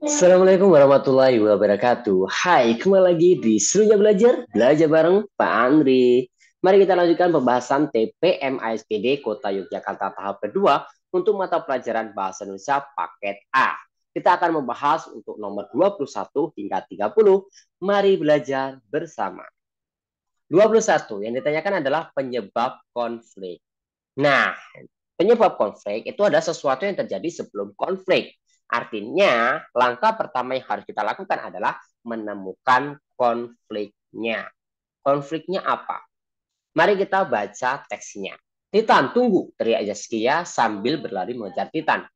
Assalamualaikum warahmatullahi wabarakatuh. Hai, kembali lagi di Serunya Belajar, belajar bareng Pak Andri. Mari kita lanjutkan pembahasan TPM ASPD Kota Yogyakarta tahap kedua untuk mata pelajaran Bahasa Indonesia paket A. Kita akan membahas untuk nomor 21 hingga 30. Mari belajar bersama. 21 yang ditanyakan adalah penyebab konflik. Nah, penyebab konflik itu adalah sesuatu yang terjadi sebelum konflik. Artinya, langkah pertama yang harus kita lakukan adalah menemukan konfliknya. Konfliknya apa? Mari kita baca teksnya. Titan, tunggu, teriak Zaskia sambil berlari mengejar Titan.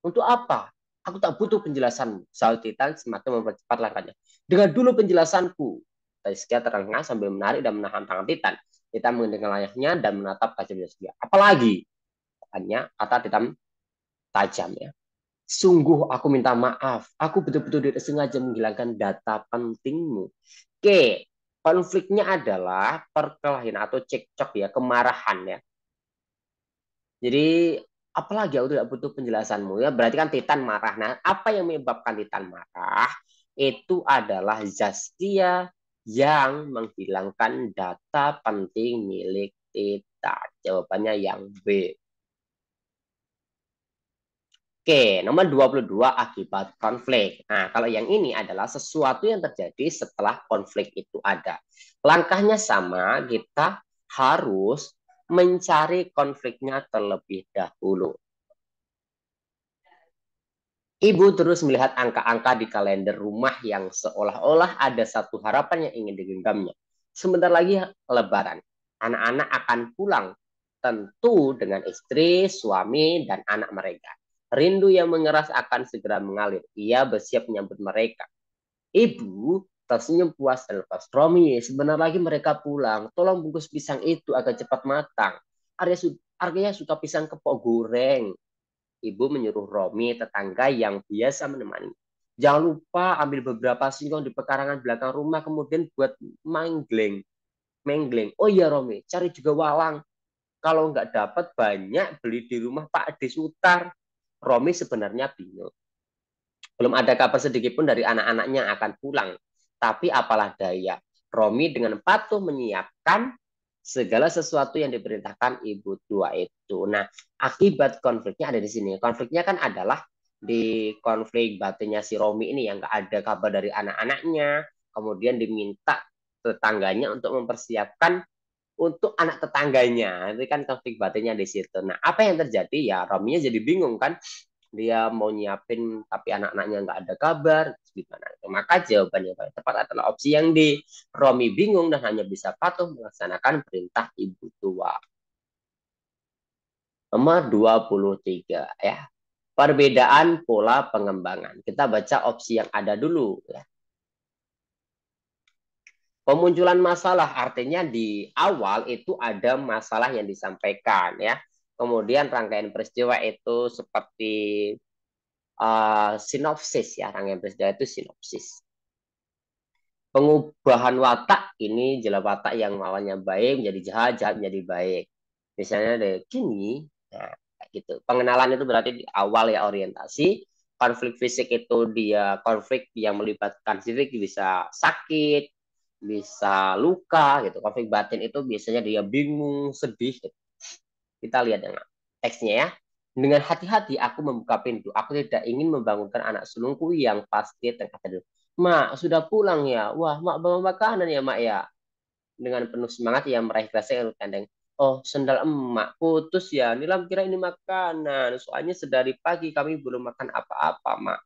Untuk apa? Aku tak butuh penjelasanmu, sahut Titan semakin mempercepat langkahnya. Dengar dulu penjelasanku. Zaskia terengah sambil menarik dan menahan tangan Titan. Titan mendengar layaknya dan menatap kaca Zaskia. Apalagi? Hanya kata Titan tajam ya. Sungguh aku minta maaf. Aku betul-betul tidak sengaja menghilangkan data pentingmu. Oke, konfliknya adalah perkelahian atau cekcok ya, kemarahan ya. Jadi apalagi aku tidak butuh penjelasanmu ya. Berarti kan Titan marah. Nah, apa yang menyebabkan Titan marah? Itu adalah Zaskia yang menghilangkan data penting milik Titan. Jawabannya yang B. Oke, nomor 22 akibat konflik. Nah, kalau yang ini adalah sesuatu yang terjadi setelah konflik itu ada. Langkahnya sama, kita harus mencari konfliknya terlebih dahulu. Ibu terus melihat angka-angka di kalender rumah yang seolah-olah ada satu harapan yang ingin digenggamnya. Sebentar lagi Lebaran. Anak-anak akan pulang, tentu dengan istri, suami, dan anak mereka. Rindu yang mengeras akan segera mengalir. Ia bersiap menyambut mereka. Ibu tersenyum puas dan lepas. Romi, sebentar lagi mereka pulang. Tolong bungkus pisang itu agar cepat matang. Arya suka pisang kepok goreng. Ibu menyuruh Romi, tetangga yang biasa menemani. Jangan lupa ambil beberapa singkong di pekarangan belakang rumah, kemudian buat manggleng. Menggleng. Oh iya Romi, cari juga walang. Kalau nggak dapat banyak, beli di rumah Pak Ade Sutar. Romi sebenarnya bingung. Belum ada kabar sedikit pun dari anak-anaknya akan pulang. Tapi apalah daya, Romi dengan patuh menyiapkan segala sesuatu yang diperintahkan ibu tua itu. Nah, akibat konfliknya ada di sini. Konfliknya kan adalah di konflik batinnya si Romi ini yang nggak ada kabar dari anak-anaknya, kemudian diminta tetangganya untuk mempersiapkan untuk anak tetangganya. Itu kan konflik batinnya di situ. Nah, apa yang terjadi ya Rominya jadi bingung kan, dia mau nyiapin tapi anak-anaknya nggak ada kabar gimana, maka jawaban yang paling tepat adalah opsi yang D. Romi bingung dan hanya bisa patuh melaksanakan perintah ibu tua. Nomor 23 ya, perbedaan pola pengembangan. Kita baca opsi yang ada dulu ya. Pemunculan masalah artinya di awal itu ada masalah yang disampaikan ya, kemudian rangkaian peristiwa itu seperti sinopsis ya, rangkaian peristiwa itu sinopsis. Pengubahan watak ini jelas watak yang awalnya baik menjadi jahat, jahat menjadi baik. Misalnya dari kini, nah, gitu. Pengenalan itu berarti di awal ya orientasi. Konflik fisik itu dia konflik yang melibatkan fisik, bisa sakit, bisa luka gitu. Konflik batin itu biasanya dia bingung, sedih gitu. Kita lihat yang teksnya ya. Dengan hati-hati aku membuka pintu. Aku tidak ingin membangunkan anak sulungku yang pasti tengah tidur. Mak, sudah pulang ya? Wah, mak bawa makanan ya, mak ya? Dengan penuh semangat ia meraih gelasnya yang tandeng. Oh, sendal emak putus ya. Nilam kira ini makanan. Soalnya sedari pagi kami belum makan apa-apa, mak.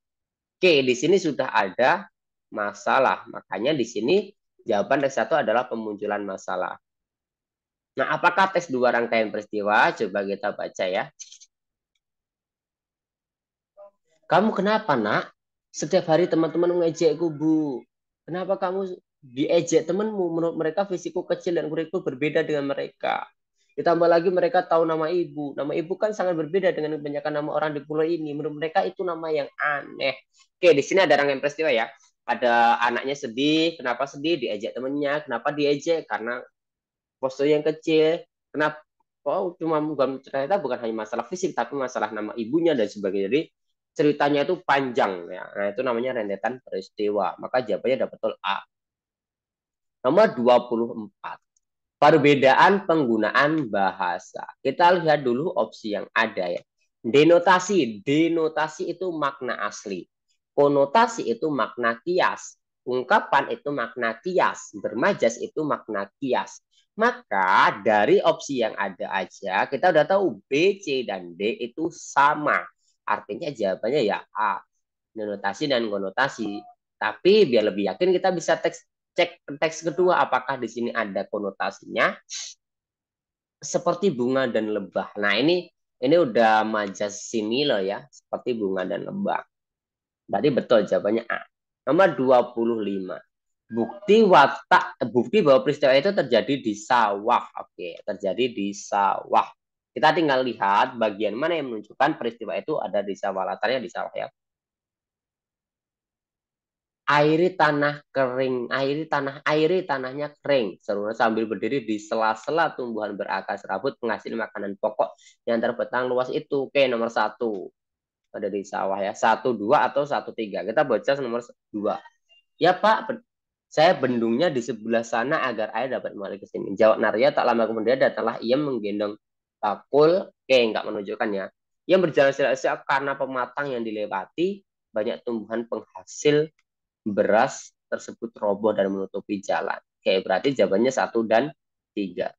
Oke, di sini sudah ada masalah. Makanya di sini jawaban dari satu adalah pemunculan masalah. Nah, apakah tes dua rangkaian peristiwa? Coba kita baca ya. Kamu kenapa, nak? Setiap hari teman-teman mengejekku, Bu. Kenapa kamu diejek temanmu? Menurut mereka fisikku kecil dan kuriku berbeda dengan mereka. Ditambah lagi mereka tahu nama ibu. Nama ibu kan sangat berbeda dengan kebanyakan nama orang di pulau ini. Menurut mereka itu nama yang aneh. Oke, di sini ada rangkaian peristiwa ya. Ada anaknya sedih. Kenapa sedih? Diejek temannya. Kenapa diejek? Karena postur yang kecil. Kenapa? Oh, cuma ternyata bukan hanya masalah fisik, tapi masalah nama ibunya dan sebagainya. Jadi ceritanya itu panjang ya. Nah, itu namanya rentetan peristiwa. Maka jawabannya dapat betul A. Nomor 24. Perbedaan penggunaan bahasa. Kita lihat dulu opsi yang ada ya. Denotasi. Denotasi itu makna asli. Konotasi itu makna kias. Ungkapan itu makna kias. Bermajas itu makna kias. Maka dari opsi yang ada aja, kita udah tahu B, C, dan D itu sama. Artinya jawabannya ya A. Denotasi dan konotasi. Tapi biar lebih yakin kita bisa cek teks kedua apakah di sini ada konotasinya seperti bunga dan lebah. Nah, ini udah majas simile ya, seperti bunga dan lebah. Berarti betul jawabannya A. Nomor 25. Bukti bahwa peristiwa itu terjadi di sawah. Oke, terjadi di sawah. Kita tinggal lihat bagian mana yang menunjukkan peristiwa itu ada di sawah. Latarnya di sawah ya. Airi tanah kering, airi tanahnya kering. Serunya sambil berdiri di sela-sela tumbuhan berakar serabut penghasil makanan pokok yang terbentang luas itu. Oke, nomor satu ada di sawah ya. Satu dua atau satu tiga. Kita baca nomor dua. Ya Pak, saya bendungnya di sebelah sana agar air dapat mengalir ke sini. Jawab Narya. Tak lama kemudian datanglah ia menggendong bakul. Oke, nggak menunjukkan ya. Ia berjalan sila-sila karena pematang yang dilewati banyak tumbuhan penghasil beras tersebut roboh dan menutupi jalan. Oke, berarti jawabannya satu dan tiga.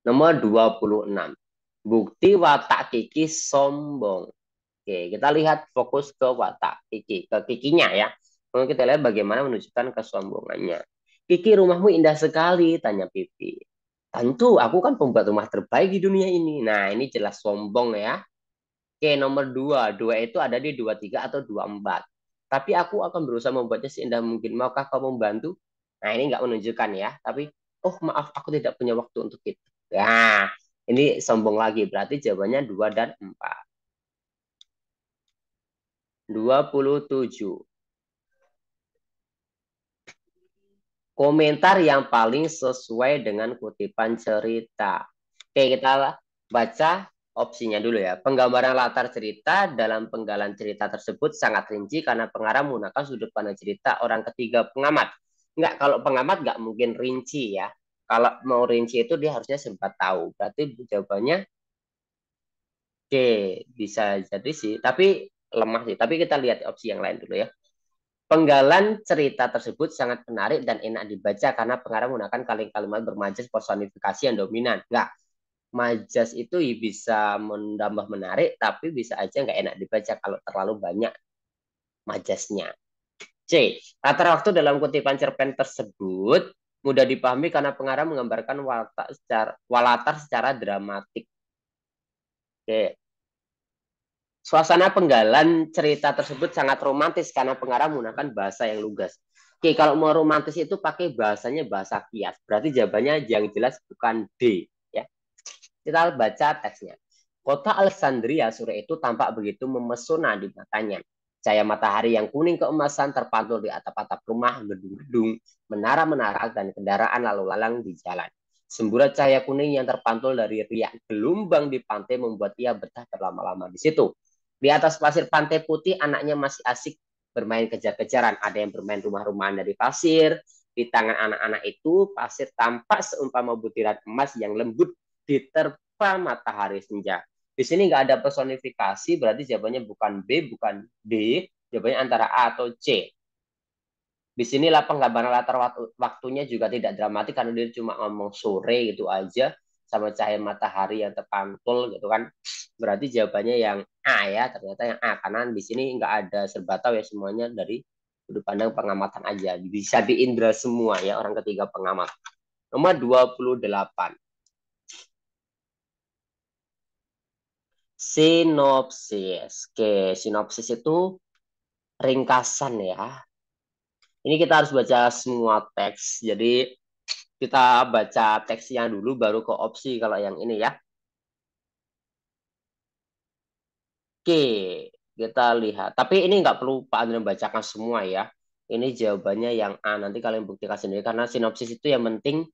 Nomor 26. Bukti watak Kiki sombong. Oke, kita lihat fokus ke watak Kiki, ke Kikinya ya. Lalu kita lihat bagaimana menunjukkan kesombongannya. Kiki, rumahmu indah sekali, tanya Pipi. Tentu, aku kan pembuat rumah terbaik di dunia ini. Nah, ini jelas sombong ya. Oke, nomor dua. Dua itu ada di 23 atau 24. Tapi aku akan berusaha membuatnya seindah mungkin. Maukah kamu membantu? Nah, ini nggak menunjukkan ya. Tapi, oh maaf, aku tidak punya waktu untuk itu. Nah, ini sombong lagi. Berarti jawabannya 2 dan 4. 27. Komentar yang paling sesuai dengan kutipan cerita. Oke, kita baca opsinya dulu ya. Penggambaran latar cerita dalam penggalan cerita tersebut sangat rinci karena pengarang menggunakan sudut pandang cerita orang ketiga pengamat. Enggak, kalau pengamat nggak mungkin rinci ya. Kalau mau rinci itu dia harusnya sempat tahu. Berarti jawabannya oke, bisa jadi sih. Tapi lemah sih. Tapi kita lihat opsi yang lain dulu ya. Penggalan cerita tersebut sangat menarik dan enak dibaca karena pengarang menggunakan kalimat bermajas personifikasi yang dominan. Enggak, majas itu bisa menambah menarik, tapi bisa aja nggak enak dibaca kalau terlalu banyak majasnya. C. Latar waktu dalam kutipan cerpen tersebut mudah dipahami karena pengarang menggambarkan walatar secara dramatik. Oke. Suasana penggalan cerita tersebut sangat romantis karena pengarang menggunakan bahasa yang lugas. Oke, kalau mau romantis itu pakai bahasanya bahasa kias. Berarti jawabannya yang jelas bukan D. Ya. Kita baca teksnya. Kota Alexandria sore itu tampak begitu memesona di matanya. Cahaya matahari yang kuning keemasan terpantul di atap-atap rumah, gedung-gedung, menara-menara, dan kendaraan lalu lalang di jalan. Semburat cahaya kuning yang terpantul dari riak gelombang di pantai membuat ia betah berlama-lama di situ. Di atas pasir pantai putih, anaknya masih asik bermain kejar-kejaran. Ada yang bermain rumah-rumahan dari pasir. Di tangan anak-anak itu, pasir tampak seumpama butiran emas yang lembut diterpa matahari senja. Di sini nggak ada personifikasi, berarti jawabannya bukan B, bukan D. Jawabannya antara A atau C. Di sinilah penggambaran latar waktunya juga tidak dramatik karena dia cuma ngomong sore gitu aja sama cahaya matahari yang terpantul gitu kan. Berarti jawabannya yang A ya, ternyata yang A karena di sini nggak ada serba tahu ya, semuanya dari sudut pandang pengamatan aja. Bisa diindra semua ya orang ketiga pengamat. Nomor 28. Sinopsis. Oke, sinopsis itu ringkasan ya. Ini kita harus baca semua teks. Jadi kita baca teksnya dulu baru ke opsi kalau yang ini ya. Oke, kita lihat. Tapi ini nggak perlu Pak Andri bacakan semua ya. Ini jawabannya yang A. Nanti kalian buktikan sendiri karena sinopsis itu yang penting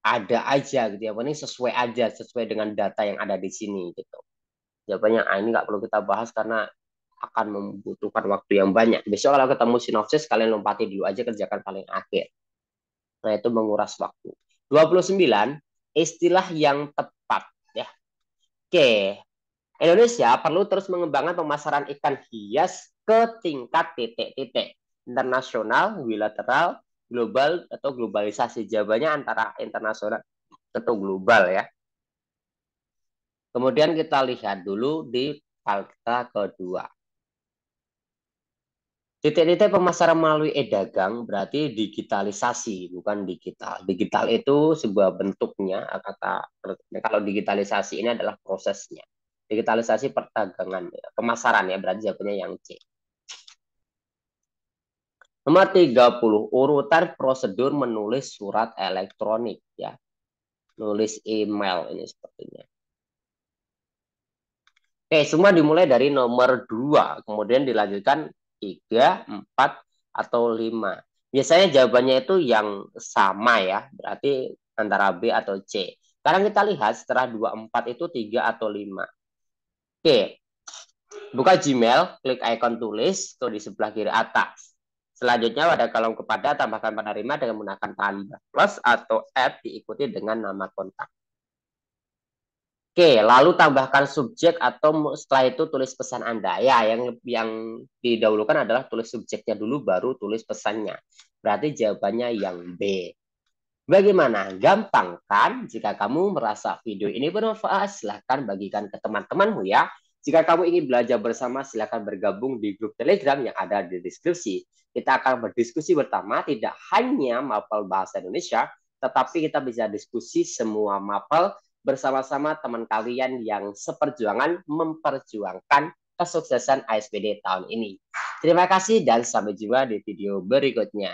ada aja gitu ya. Ini sesuai aja, sesuai dengan data yang ada di sini gitu. Jawabannya ini nggak perlu kita bahas karena akan membutuhkan waktu yang banyak. Besok kalau ketemu sinopsis, kalian lompati dulu aja, kerjakan paling akhir. Nah, itu menguras waktu. 29, istilah yang tepat. Ya. Oke, Indonesia perlu terus mengembangkan pemasaran ikan hias ke tingkat titik-titik. Internasional, bilateral, global, atau globalisasi. Jawabannya antara internasional atau global ya. Kemudian kita lihat dulu di fakta kedua. Titik-titik pemasaran melalui e-dagang berarti digitalisasi, bukan digital. Digital itu sebuah bentuknya, kata kalau digitalisasi ini adalah prosesnya. Digitalisasi perdagangan, pemasaran ya, berarti jawabannya yang C. Nomor 30, urutan prosedur menulis surat elektronik ya. Nulis email ini sepertinya. Oke, semua dimulai dari nomor 2, kemudian dilanjutkan 3, 4, atau 5. Biasanya jawabannya itu yang sama ya, berarti antara B atau C. Sekarang kita lihat setelah 2, 4 itu 3 atau 5. Oke, buka Gmail, klik icon tulis, tuh di sebelah kiri atas. Selanjutnya pada kolom kepada, tambahkan penerima dengan menggunakan tambah plus atau add diikuti dengan nama kontak. Oke, lalu tambahkan subjek atau setelah itu tulis pesan Anda. Ya, yang didahulukan adalah tulis subjeknya dulu baru tulis pesannya. Berarti jawabannya yang B. Bagaimana? Gampang kan? Jika kamu merasa video ini bermanfaat, silahkan bagikan ke teman-temanmu ya. Jika kamu ingin belajar bersama, silahkan bergabung di grup Telegram yang ada di deskripsi. Kita akan berdiskusi bersama, tidak hanya mapel bahasa Indonesia, tetapi kita bisa diskusi semua mapel bersama-sama teman kalian yang seperjuangan memperjuangkan kesuksesan ASPD tahun ini. Terima kasih dan sampai jumpa di video berikutnya.